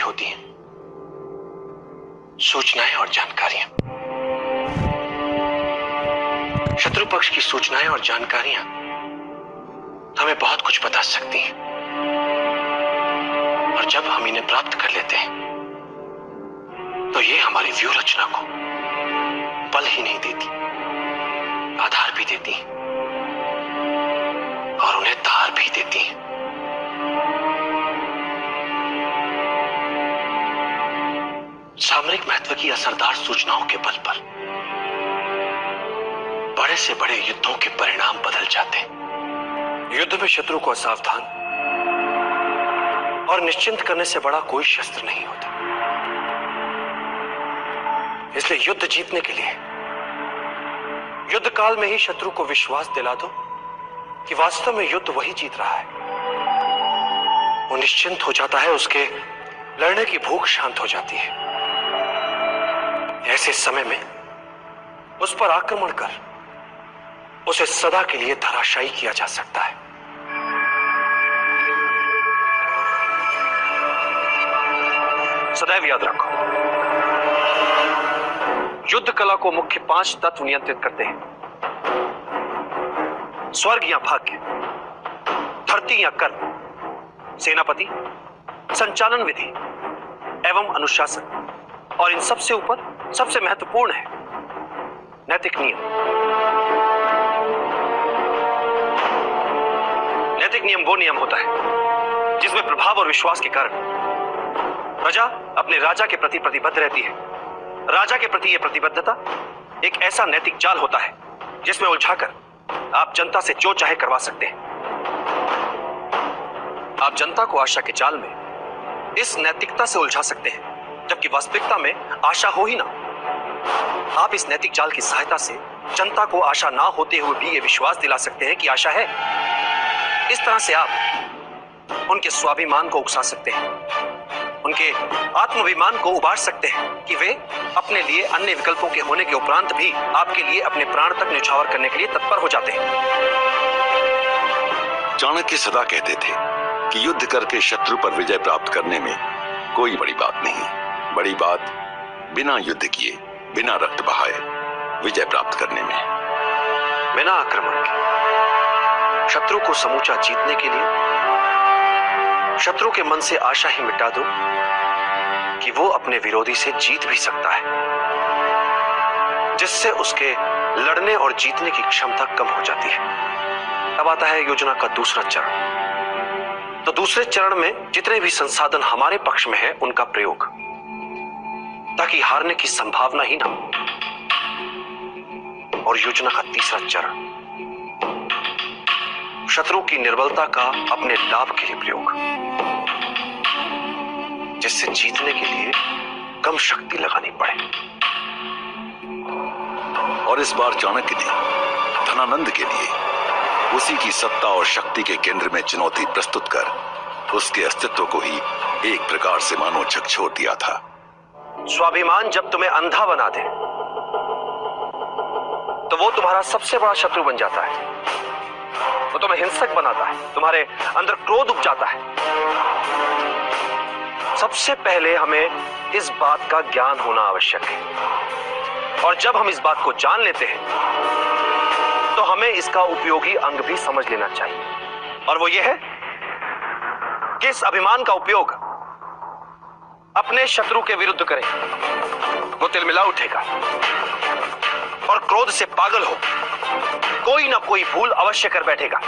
होती हैं सूचनाएं और जानकारियां। शत्रु पक्ष की सूचनाएं और जानकारियां हमें बहुत कुछ बता सकती हैं, और जब हम इन्हें प्राप्त कर लेते हैं तो ये हमारी व्यूह रचना को बल ही नहीं देती, आधार भी देती और उन्हें धार भी देती है। सामरिक महत्व की असरदार सूचनाओं के बल पर बड़े से बड़े युद्धों के परिणाम बदल जाते हैं। युद्ध में शत्रु को असावधान और निश्चिंत करने से बड़ा कोई शस्त्र नहीं होता। इसलिए युद्ध जीतने के लिए युद्ध काल में ही शत्रु को विश्वास दिला दो कि वास्तव में युद्ध वही जीत रहा है। वो निश्चिंत हो जाता है, उसके लड़ने की भूख शांत हो जाती है। ऐसे समय में उस पर आक्रमण कर उसे सदा के लिए धराशायी किया जा सकता है। सदैव याद रखो, युद्ध कला को मुख्य 5 तत्व नियंत्रित करते हैं। स्वर्ग या भाग्य, धरती या कर्म, सेनापति, संचालन विधि एवं अनुशासन, और इन सबसे ऊपर सबसे महत्वपूर्ण है नैतिक नियम। नैतिक नियम वो नियम होता है जिसमें प्रभाव और विश्वास के कारण प्रजा अपने राजा के प्रति प्रतिबद्ध रहती है। राजा के प्रति यह प्रतिबद्धता एक ऐसा नैतिक जाल होता है जिसमें उलझाकर आप जनता से जो चाहे करवा सकते हैं। आप जनता को आशा के जाल में इस नैतिकता से उलझा सकते हैं, जबकि वास्तविकता में आशा हो ही ना। आप इस नैतिक जाल की सहायता से जनता को आशा ना होते हुए भी यह विश्वास दिला सकते हैं कि आशा है। इस तरह से आप उनके स्वाभिमान को उकसा सकते हैं, उनके आत्माभिमान को उबार सकते हैं कि वे अपने लिए अन्य विकल्पों के होने के उपरांत भी आपके लिए अपने प्राण तक न्यौछावर करने के लिए तत्पर हो जाते हैं। चाणक्य सदा कहते थे कि युद्ध करके शत्रु पर विजय प्राप्त करने में कोई बड़ी बात नहीं। बड़ी बात बिना युद्ध किए, बिना रक्त बहाए विजय प्राप्त करने में। बिना आक्रमण के शत्रु को समूचा जीतने के लिए शत्रु के मन से आशा ही मिटा दो कि वो अपने विरोधी से जीत भी सकता है, जिससे उसके लड़ने और जीतने की क्षमता कम हो जाती है। अब आता है योजना का दूसरा चरण। तो दूसरे चरण में जितने भी संसाधन हमारे पक्ष में है उनका प्रयोग, ताकि हारने की संभावना ही ना हो। और योजना का तीसरा चरण, शत्रु की निर्बलता का अपने लाभ के लिए प्रयोग, जिससे जीतने के लिए कम शक्ति लगानी पड़े। और इस बार चाणक्य ने धनानंद के लिए उसी की सत्ता और शक्ति के केंद्र में चुनौती प्रस्तुत कर उसके अस्तित्व को ही एक प्रकार से मानो झकझोर दिया था। स्वाभिमान जब तुम्हें अंधा बना दे तो वो तुम्हारा सबसे बड़ा शत्रु बन जाता है। वो तुम्हें हिंसक बनाता है, तुम्हारे अंदर क्रोध उपजाता है। सबसे पहले हमें इस बात का ज्ञान होना आवश्यक है, और जब हम इस बात को जान लेते हैं तो हमें इसका उपयोगी अंग भी समझ लेना चाहिए, और वो ये है कि इस अभिमान का उपयोग अपने शत्रु के विरुद्ध करें। वो तिलमिला उठेगा और क्रोध से पागल हो कोई ना कोई भूल अवश्य कर बैठेगा।